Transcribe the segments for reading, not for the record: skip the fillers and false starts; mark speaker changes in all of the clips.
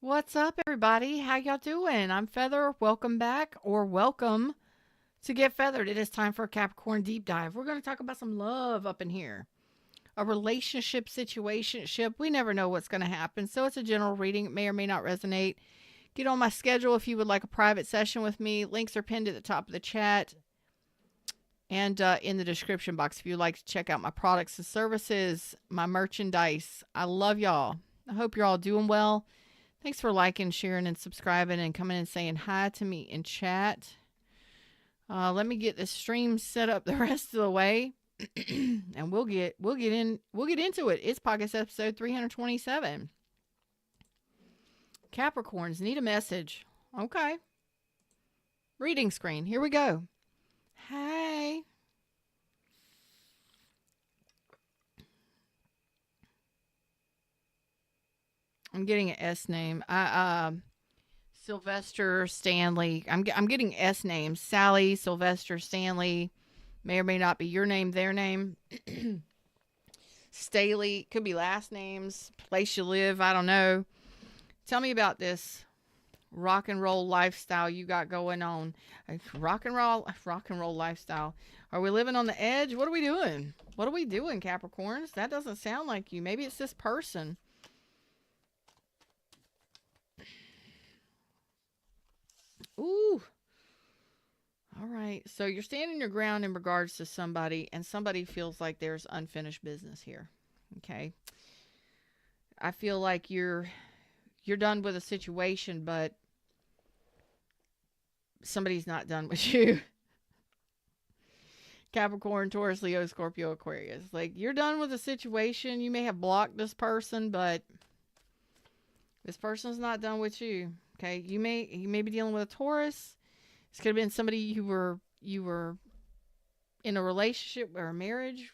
Speaker 1: What's up, everybody? How y'all doing? I'm Feather. Welcome back, or welcome to Get Feathered. It is time for a Capricorn deep dive. We're going to talk about some love up in here, a relationship situationship. We never know what's going to happen, so it's a general reading. It may or may not resonate. Get on my schedule if you would like a private session with me. Links are pinned at the top of the chat and in the description box if you'd like to check out my products and services, my merchandise. I love y'all. I hope you're all doing well. Thanks for liking, sharing, and subscribing, and coming and saying hi to me in chat. Let me get this stream set up the rest of the way, and we'll get into it. It's podcast episode 327. Capricorns need a message. Okay. Reading screen. Here we go. Hey. I'm getting an S name. Sylvester Stanley. I'm getting S names. Sally, Sylvester, Stanley. May or may not be your name, their name. Staley. Could be last names. Place you live. I don't know. Tell me about this rock and roll lifestyle you got going on. Rock and roll lifestyle. Are we living on the edge? What are we doing? What are we doing, Capricorns? That doesn't sound like you. Maybe it's this person. Ooh. All right. So you're standing your ground in regards to somebody, and somebody feels like there's unfinished business here. Okay. I feel like you're done with a situation, but somebody's not done with you. Capricorn, Taurus, Leo, Scorpio, Aquarius. Like, you're done with a situation. You may have blocked this person, but this person's not done with you. Okay, you may be dealing with a Taurus. This could have been somebody you were in a relationship or a marriage.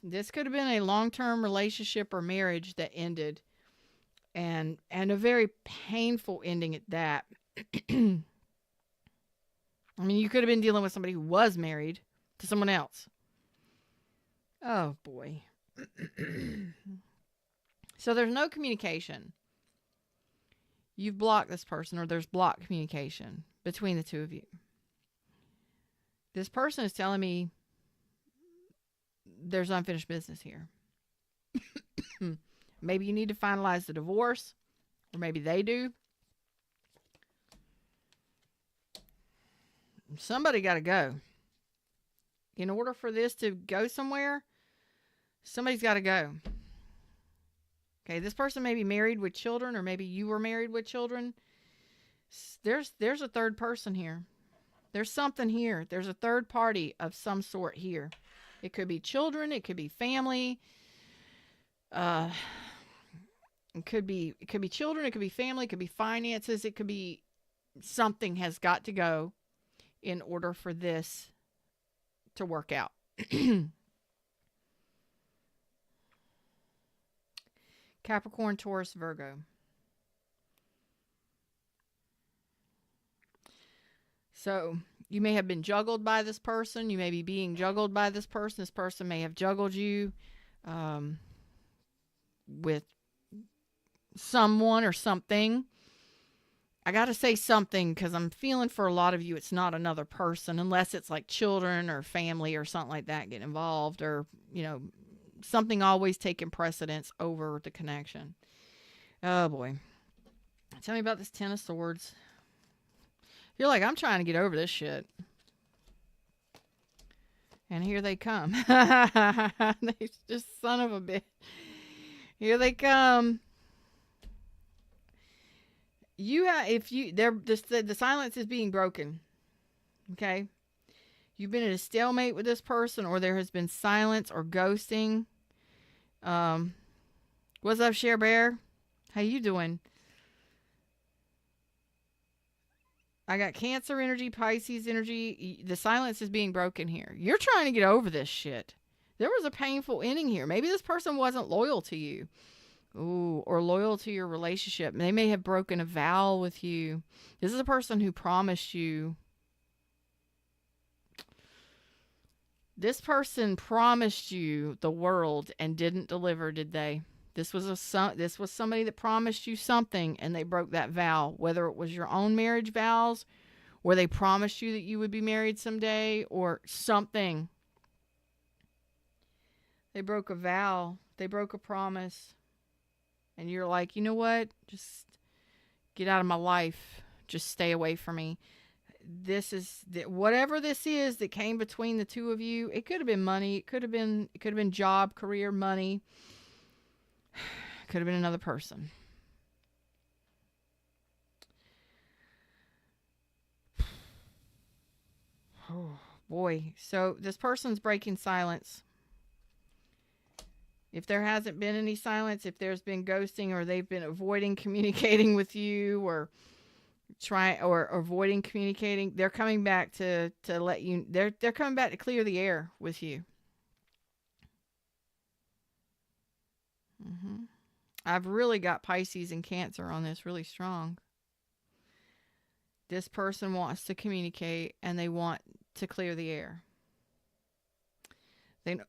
Speaker 1: This could have been a long-term relationship or marriage that ended, and a very painful ending at that. I mean, you could have been dealing with somebody who was married to someone else. Oh boy. So there's no communication. You've blocked this person, or there's blocked communication between the two of you. This person is telling me there's unfinished business here. Maybe you need to finalize the divorce, or maybe they do. Somebody got to go. In order for this to go somewhere, somebody's got to go. Okay, this person may be married with children, or maybe you were married with children. There's a third person here. There's something here. There's a third party of some sort here. It could be children. It could be family. It could be children. It could be family. It could be finances. It could be something has got to go in order for this to work out. Capricorn, Taurus, Virgo. So you may have been juggled by this person. You may be being juggled by this person. This person may have juggled you with someone or something. I got to say something because I'm feeling for a lot of you it's not another person, unless it's like children or family or something like that getting involved, or, something always taking precedence over the connection. Oh boy. Tell me about this Ten of Swords. You're like, I'm trying to get over this shit. And here they come. They just son of a bitch. Here they come. The silence is being broken. Okay? You've been in a stalemate with this person, or there has been silence or ghosting. What's up, Cher Bear? How you doing? I got Cancer energy, Pisces energy. The silence is being broken here. You're trying to get over this shit. There was a painful ending here. Maybe this person wasn't loyal to you. Ooh, or loyal to your relationship. They may have broken a vow with you. This is a person who promised you. This person promised you the world and didn't deliver, did they? This was somebody that promised you something and they broke that vow, whether it was your own marriage vows, or they promised you that you would be married someday, or something. They broke a vow, they broke a promise, and you're like, you know what? Just get out of my life. Just stay away from me. This is whatever this is that came between the two of you. It could have been money. It could have been job, career, money. It could have been another person. Oh boy. So this person's breaking silence. If there hasn't been any silence, if there's been ghosting, or they've been avoiding communicating with you, or avoiding communicating, they're coming back to let you. They're coming back to clear the air with you. hmm I've really got Pisces and Cancer on this really strong. This person wants to communicate and they want to clear the air.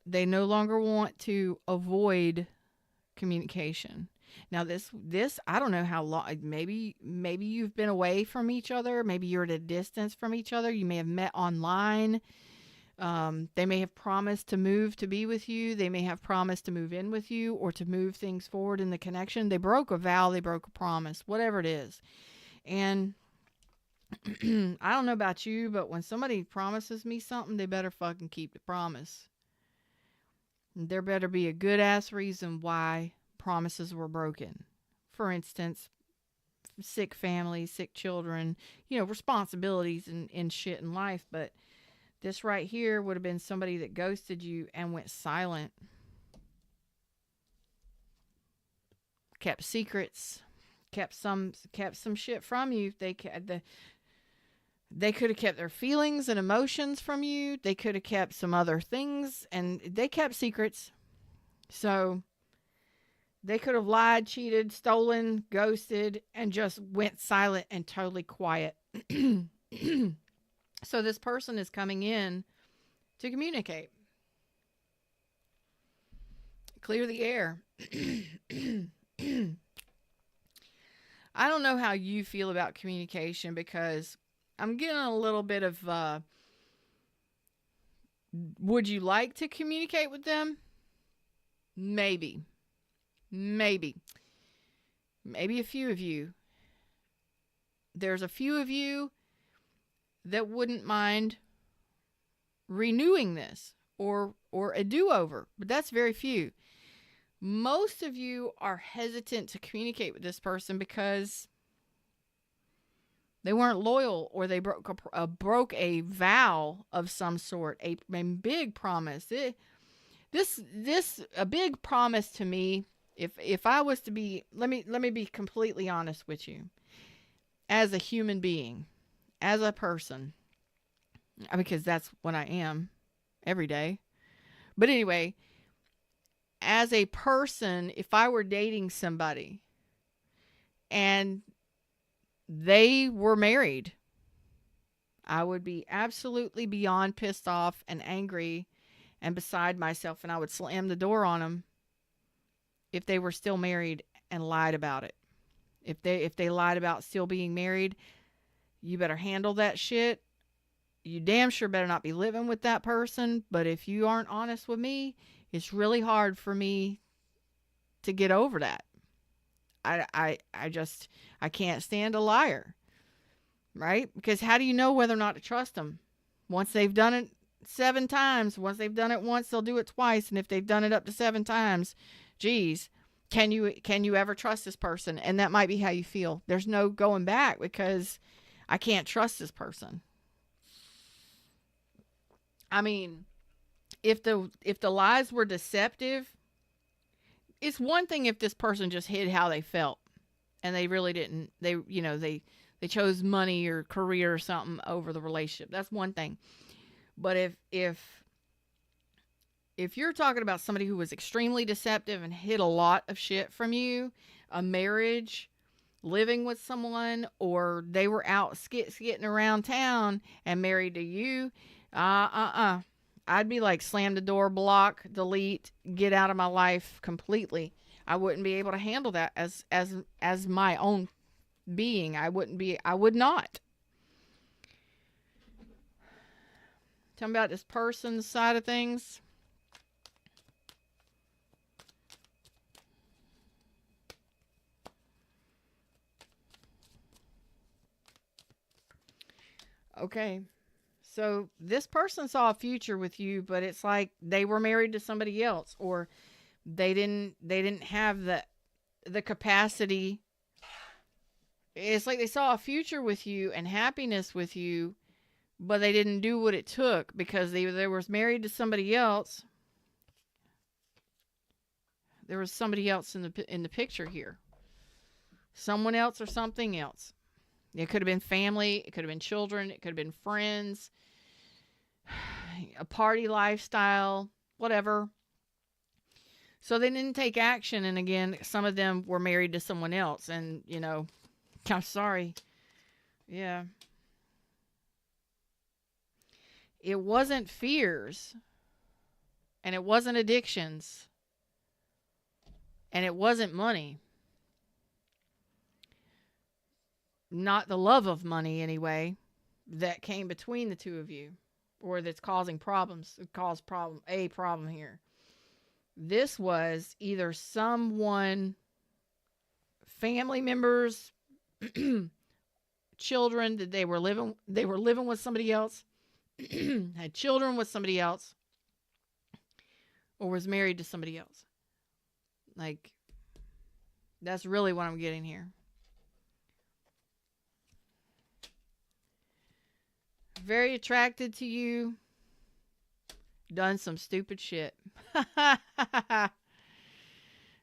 Speaker 1: They no longer want to avoid communication. Now this I don't know how long. Maybe you've been away from each other. Maybe you're at a distance from each other. You may have met online. They may have promised to move to be with you. They may have promised to move in with you or to move things forward in the connection. They broke a vow. They broke a promise. Whatever it is, and I don't know about you, but when somebody promises me something, they better fucking keep the promise. There better be a good ass reason why promises were broken. For instance, sick families, sick children, responsibilities and shit in life. But this right here would have been somebody that ghosted you and went silent. Kept secrets, kept some shit from you. They could have kept their feelings and emotions from you. They could have kept some other things, and they kept secrets. So they could have lied, cheated, stolen, ghosted, and just went silent and totally quiet. So this person is coming in to communicate. Clear the air. I don't know how you feel about communication, because I'm getting a little bit of, would you like to communicate with them? Maybe. Maybe a few of you. There's a few of you that wouldn't mind renewing this or a do-over, but that's very few. Most of you are hesitant to communicate with this person because they weren't loyal, or they broke a vow of some sort, a big promise. A big promise to me. If I was to be, let me be completely honest with you, as a human being, as a person, because that's what I am every day. But anyway, as a person, if I were dating somebody and they were married, I would be absolutely beyond pissed off and angry and beside myself, and I would slam the door on them if they were still married and lied about it. If they lied about still being married, you better handle that shit. You damn sure better not be living with that person. But if you aren't honest with me, it's really hard for me to get over that. I can't stand a liar, right? Because how do you know whether or not to trust them? Once they've done it 7 times, once they've done it once, they'll do it twice. And if they've done it up to 7 times, geez, can you ever trust this person? And that might be how you feel. There's no going back, because I can't trust this person. I mean, if the lies were deceptive, it's one thing if this person just hid how they felt and they really didn't. They chose money or career or something over the relationship. That's one thing. But if you're talking about somebody who was extremely deceptive and hid a lot of shit from you, a marriage, living with someone, or they were out skitting around town and married to you, I I'd be like, slam the door, block, delete, get out of my life completely. I wouldn't be able to handle that as my own being. I would not. Tell me about this person's side of things. Okay. So this person saw a future with you, but it's like they were married to somebody else, or they didn't have the capacity. It's like they saw a future with you and happiness with you, but they didn't do what it took because they was married to somebody else. There was somebody else in the picture here. Someone else or something else. It could have been family, it could have been children, it could have been friends, a party lifestyle, whatever. So they didn't take action, and again, some of them were married to someone else, and I'm sorry. Yeah. It wasn't fears, and it wasn't addictions, and it wasn't money. Not the love of money, anyway, that came between the two of you, or that's causing problems. It caused a problem here. This was either someone, family members, children that they were living with somebody else, had children with somebody else, or was married to somebody else. Like, that's really what I'm getting here. Very attracted to you. Done some stupid shit.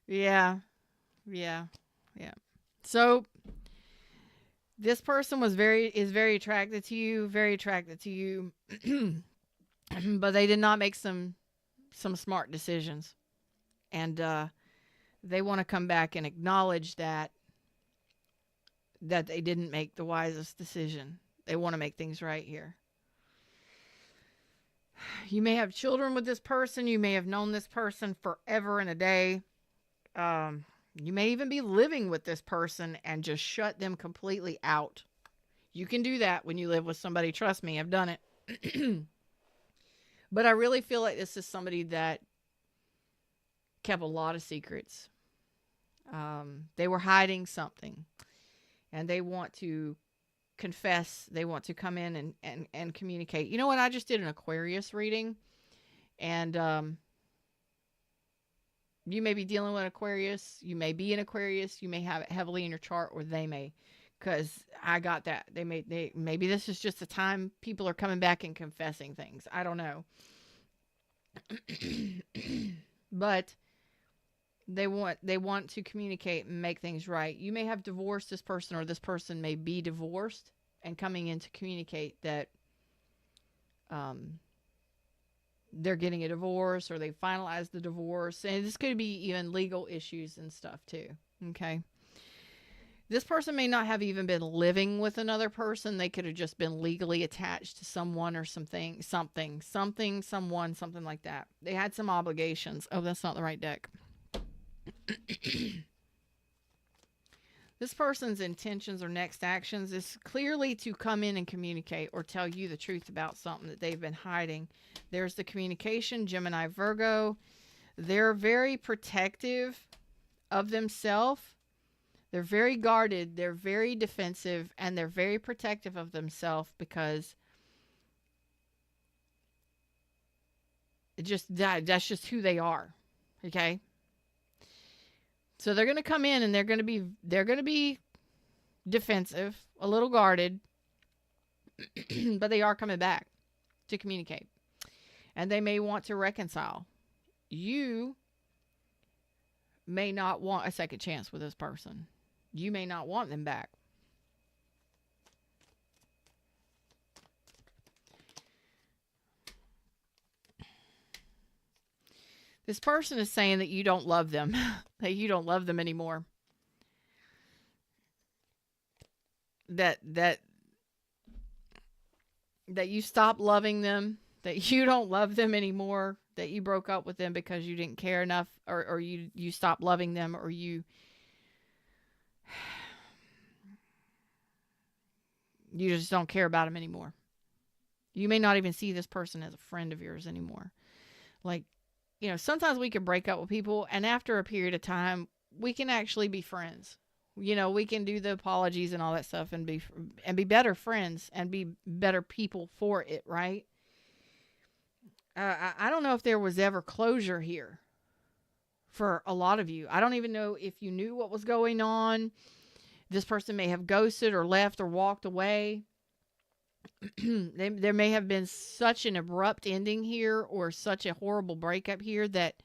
Speaker 1: Yeah. Yeah. Yeah. So this person is very attracted to you, but they did not make some smart decisions. And they want to come back and acknowledge that they didn't make the wisest decision. They want to make things right here. You may have children with this person. You may have known this person forever and a day. You may even be living with this person and just shut them completely out. You can do that when you live with somebody. Trust me, I've done it. But I really feel like this is somebody that kept a lot of secrets. They were hiding something, and they want to confess. They want to come in and communicate. You know what? I just did an Aquarius reading, and you may be dealing with Aquarius. You may be an Aquarius. You may have it heavily in your chart, or they may, because I got that. Maybe this is just the time people are coming back and confessing things. I don't know. But they want to communicate and make things right. You may have divorced this person, or this person may be divorced and coming in to communicate that they're getting a divorce, or they finalized the divorce. And this could be even legal issues and stuff too. Okay. This person may not have even been living with another person. They could have just been legally attached to someone or someone, something like that. They had some obligations. Oh, that's not the right deck. This person's intentions or next actions is clearly to come in and communicate or tell you the truth about something that they've been hiding. There's the communication, Gemini, Virgo. They're very protective of themselves. They're very guarded. They're very defensive, and they're very protective of themselves because that's just who they are. Okay? So they're going to come in and they're going to be defensive, a little guarded, but they are coming back to communicate. And they may want to reconcile. You may not want a second chance with this person. You may not want them back. This person is saying that you don't love them, that you don't love them anymore. That you stop loving them, that you don't love them anymore, that you broke up with them because you didn't care enough, or you stopped loving them, or you just don't care about them anymore. You may not even see this person as a friend of yours anymore. Like, sometimes we can break up with people, and after a period of time, we can actually be friends. We can do the apologies and all that stuff and be better friends and be better people for it, right? I don't know if there was ever closure here for a lot of you. I don't even know if you knew what was going on. This person may have ghosted or left or walked away. There may have been such an abrupt ending here or such a horrible breakup here that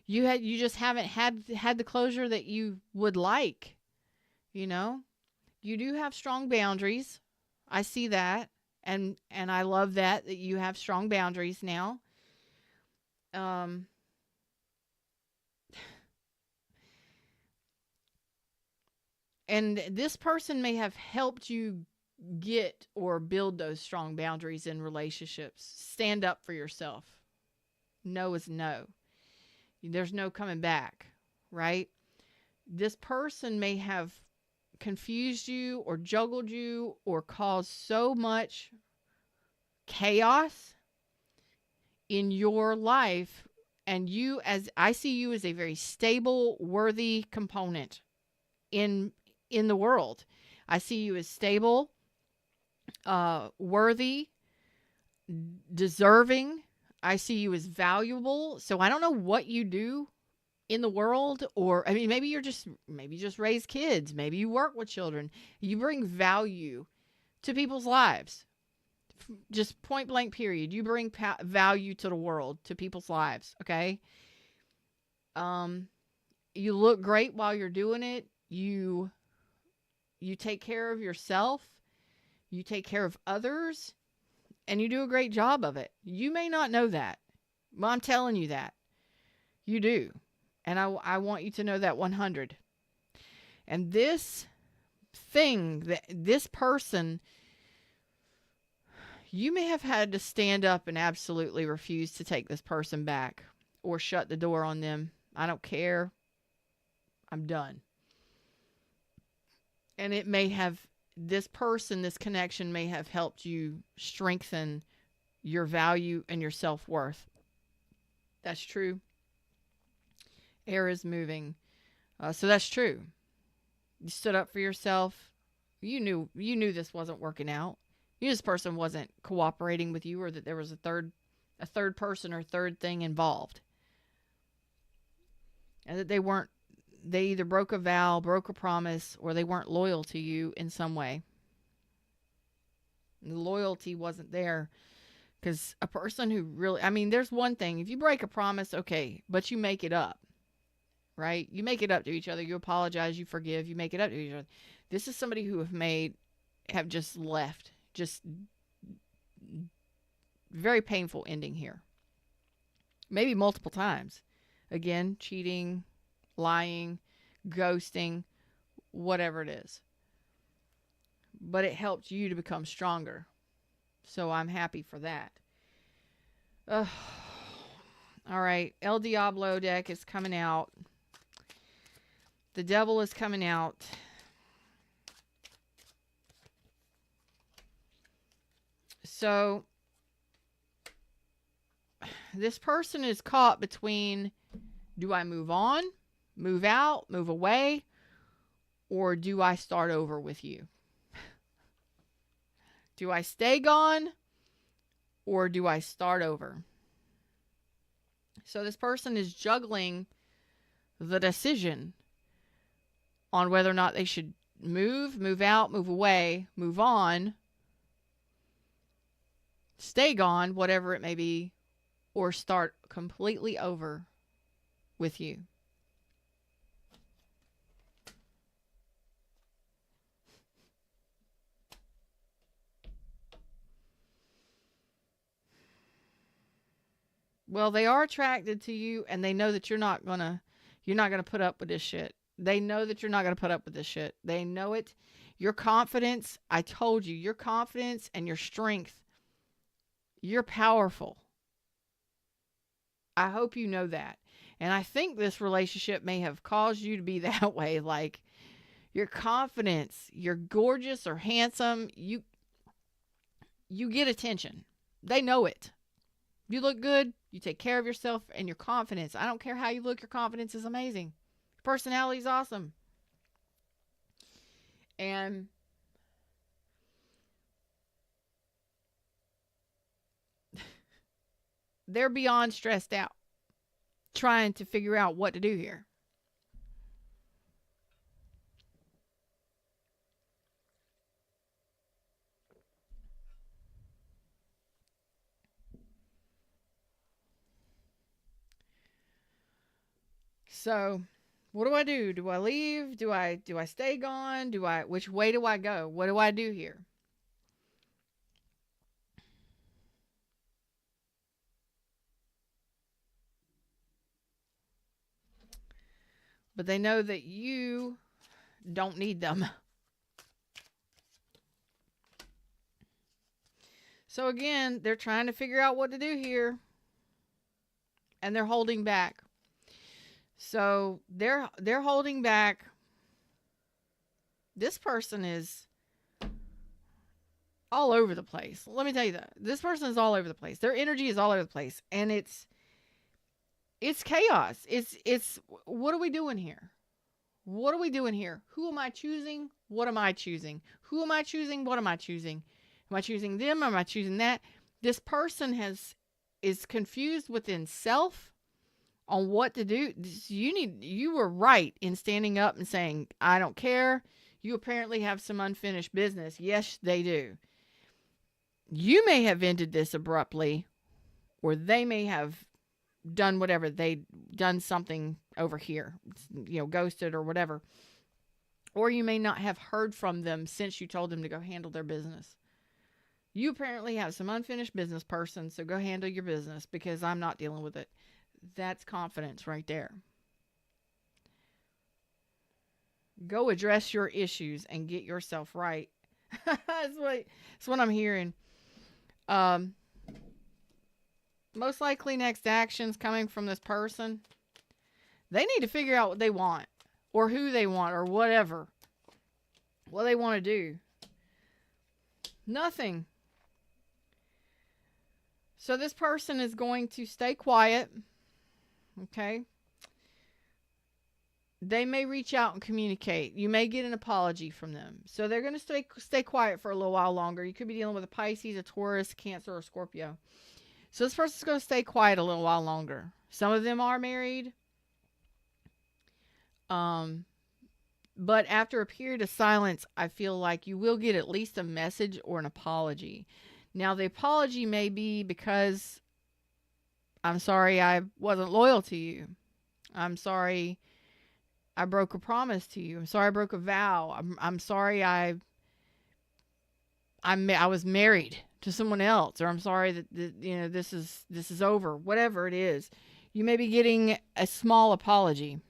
Speaker 1: you just haven't had the closure that you would like. You do have strong boundaries. I see that, and I love that you have strong boundaries now. And this person may have helped you get or build those strong boundaries in relationships. Stand up for yourself. No is no. There's no coming back, right? This person may have confused you or juggled you or caused so much chaos in your life, and I see you as a very stable, worthy component in the world. I see you as stable, worthy, deserving. I see you as valuable. So I don't know what you do in the world, or maybe you just raise kids, maybe you work with children. You bring value to people's lives. Just point blank period. You bring value to the world, to people's lives, okay? You look great while you're doing it. You take care of yourself. You take care of others, and you do a great job of it. You may not know that. Well, I'm telling you that. You do. And I want you to know that 100. And this person, you may have had to stand up and absolutely refuse to take this person back or shut the door on them. I don't care. I'm done. And this connection may have helped you strengthen your value and your self-worth. That's true. Air is moving. So that's true. You stood up for yourself. You knew this wasn't working out. You knew this person wasn't cooperating with you, or that there was a third person or third thing involved. And that they either broke a vow, broke a promise, or they weren't loyal to you in some way. And the loyalty wasn't there. Because a person who really, there's one thing. If you break a promise, okay, but you make it up. Right? You make it up to each other. You apologize. You forgive. You make it up to each other. This is somebody who have just left. Just very painful ending here. Maybe multiple times. Again, cheating, lying, ghosting, whatever it is. But it helped you to become stronger. So I'm happy for that. All right. El Diablo deck is coming out. The devil is coming out. So this person is caught between, do I move on, move out, move away, or do I start over with you? Do I stay gone, or do I start over? So this person is juggling the decision on whether or not they should move out, move away, move on, stay gone, whatever it may be, or start completely over with you. Well, they are attracted to you, and they know that you're not gonna put up with this shit. They know that you're not gonna put up with this shit. They know it. Your confidence, I told you, your confidence and your strength You're powerful. I hope you know that. And I think this relationship may have caused you to be that way. Like your confidence, you're gorgeous or handsome, you get attention. They know it. You look good, you take care of yourself, and your confidence. I don't care how you look, your confidence is amazing. Your personality is awesome. And they're beyond stressed out trying to figure out what to do here. So, what do I do? Do I leave? Do I stay gone? Do I which way do I go? What do I do here? But they know that you don't need them. So again, they're trying to figure out what to do here and they're holding back. So they're holding back. This person is all over the place. Let me tell you that. This person is all over the place. Their energy is all over the place and it's chaos. It's what are we doing here? What are we doing here? Who am I choosing? What am I choosing? Who am I choosing? What am I choosing? Am I choosing them? Am I choosing that? This person is confused within self on what to do. You were right in standing up and saying, I don't care. You apparently have some unfinished business. Yes, they do. You may have ended this abruptly, or they may have done whatever they done something over here, ghosted or whatever. Or you may not have heard from them since you told them to go handle their business. You apparently have some unfinished business, person, so go handle your business because I'm not dealing with it. That's confidence right there. Go address your issues and get yourself right. That's what I'm hearing. Um, Most likely next actions coming from this person. They need to figure out what they want or who they want or whatever. What they want to do. Nothing. So this person is going to stay quiet. Okay. They may reach out and communicate. You may get an apology from them. So they're going to stay quiet for a little while longer. You could be dealing with a Pisces, a Taurus, Cancer, or Scorpio. So this person's going to stay quiet a little while longer. Some of them are married. But after a period of silence, I feel like you will get at least a message or an apology. Now, the apology may be because I'm sorry I wasn't loyal to you. I'm sorry I broke a promise to you. I'm sorry I broke a vow. I'm sorry I was married to someone else, or I'm sorry that this is over. Whatever it is, you may be getting a small apology.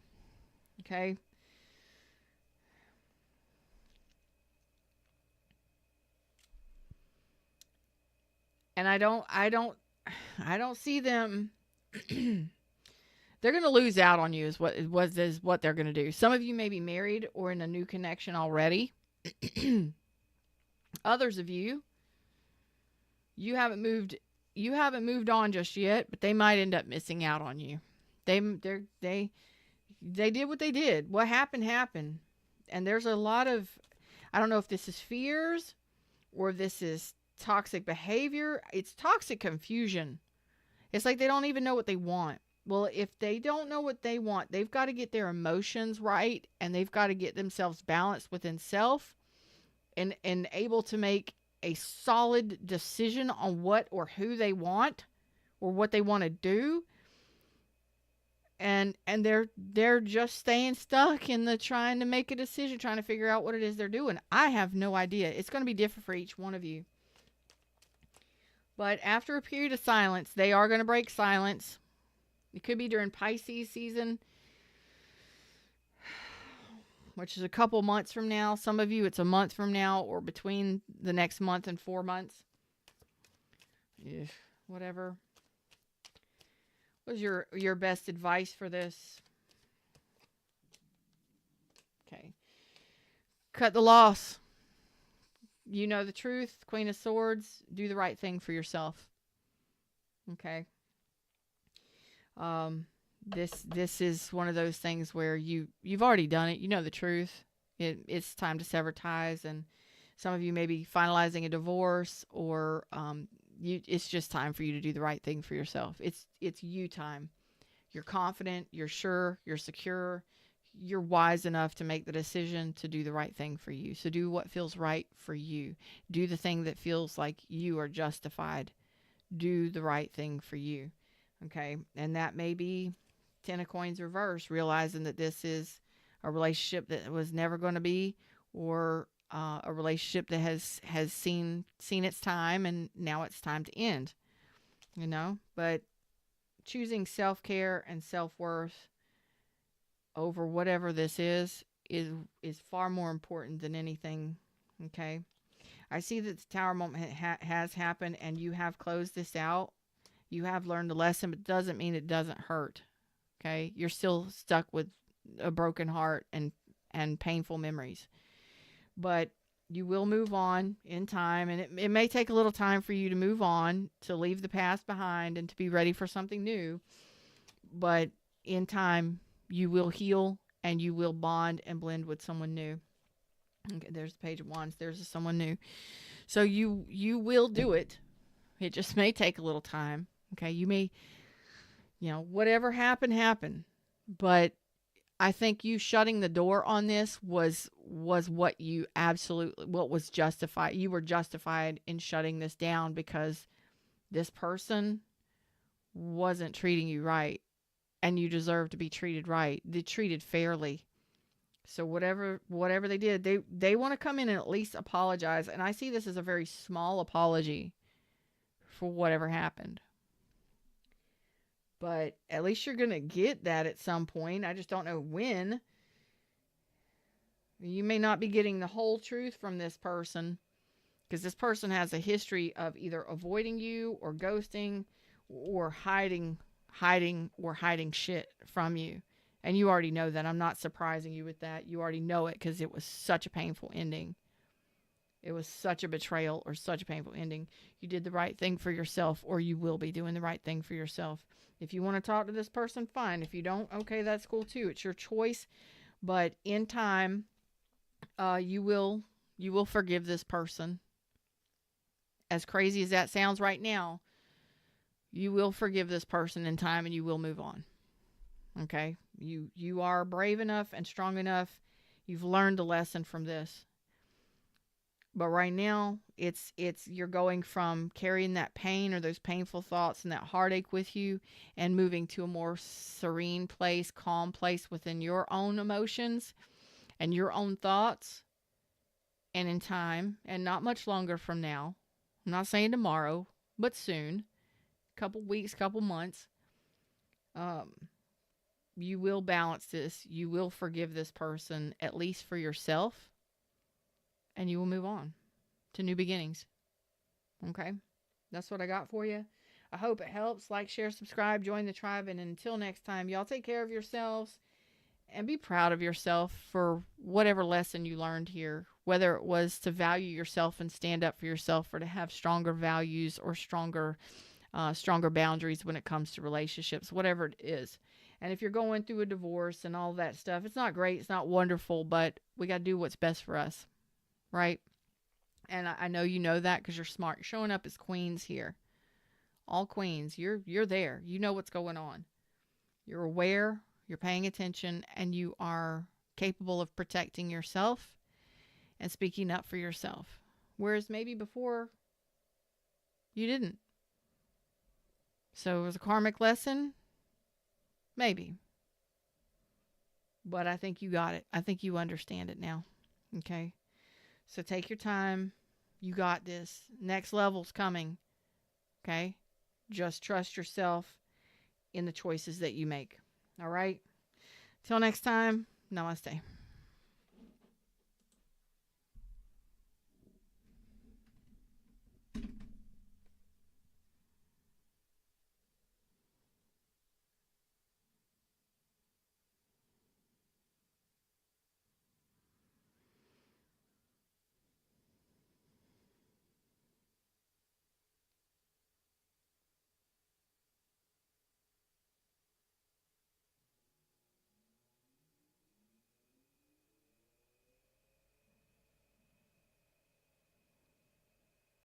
Speaker 1: Okay. And I don't see them. They're going to lose out on you is what they're going to do. Some of you may be married or in a new connection already. Others of you, you haven't moved on just yet, but they might end up missing out on you. They did what they did. What happened. And there's a lot of, I don't know if this is fears or if this is toxic behavior. It's toxic confusion. It's like they don't even know what they want. Well, if they don't know what they want, they've got to get their emotions right and they've got to get themselves balanced within self and able to make a solid decision on what or who they want or what they want to do. And they're just staying stuck in the trying to make a decision, trying to figure out what it is they're doing. I have no idea. It's going to be different for each one of you. But after a period of silence, they are going to break silence. It could be during Pisces season, which is a couple months from now. Some of you, it's a month from now or between the next month and 4 months. Whatever. What's your best advice for this? Okay. Cut the loss. You know the truth. Queen of Swords. Do the right thing for yourself. Okay. Um, this is one of those things where you've already done it. You know the truth. It's time to sever ties, and some of you may be finalizing a divorce, or it's just time for you to do the right thing for yourself. It's you time. You're confident. You're sure. You're secure. You're wise enough to make the decision to do the right thing for you. So do what feels right for you. Do the thing that feels like you are justified. Do the right thing for you. Okay. And that may be 10 of coins reverse, realizing that this is a relationship that was never going to be, or a relationship that has seen its time, and now it's time to end. But choosing self-care and self-worth over whatever this is far more important than anything. Okay. I see that the Tower moment has happened, and you have closed this out. You have learned a lesson, but it doesn't mean it doesn't hurt. Okay. You're still stuck with a broken heart and painful memories, but you will move on in time. And it may take a little time for you to move on, to leave the past behind, and to be ready for something new. But in time, you will heal, and you will bond and blend with someone new. Okay, there's the Page of Wands. There's someone new. So you will do it. It just may take a little time. Okay, you may, whatever happened. But I think you shutting the door on this was what was justified. You were justified in shutting this down because this person wasn't treating you right, and you deserve to be treated right. They treated fairly. So whatever they did, they want to come in and at least apologize. And I see this as a very small apology for whatever happened. But at least you're going to get that at some point. I just don't know when. You may not be getting the whole truth from this person, because this person has a history of either avoiding you or ghosting or hiding shit from you. And you already know that. I'm not surprising you with that. You already know it because it was such a painful ending. It was such a betrayal or such a painful ending. You did the right thing for yourself, or you will be doing the right thing for yourself. If you want to talk to this person, fine. If you don't, okay, that's cool too. It's your choice. But in time, you will forgive this person. As crazy as that sounds right now, you will forgive this person in time, and you will move on. Okay? You are brave enough and strong enough. You've learned a lesson from this. But right now, it's you're going from carrying that pain or those painful thoughts and that heartache with you, and moving to a more serene place, calm place within your own emotions and your own thoughts. And in time, and not much longer from now, I'm not saying tomorrow, but soon, couple weeks, couple months, you will balance this. You will forgive this person, at least for yourself, and you will move on to new beginnings. Okay? That's what I got for you. I hope it helps. Like, share, subscribe, join the tribe, and until next time, y'all take care of yourselves and be proud of yourself for whatever lesson you learned here, whether it was to value yourself and stand up for yourself, or to have stronger values or stronger boundaries when it comes to relationships, whatever it is. And if you're going through a divorce and all that stuff, it's not great, it's not wonderful, but we got to do what's best for us, right? And I know you know that because you're smart. You're showing up as queens here. All queens. You're there. You know what's going on. You're aware, you're paying attention, and you are capable of protecting yourself and speaking up for yourself. Whereas maybe before, you didn't. So it was a karmic lesson? Maybe. But I think you got it. I think you understand it now. Okay? So take your time. You got this. Next level's coming. Okay? Just trust yourself in the choices that you make. All right? Till next time, namaste.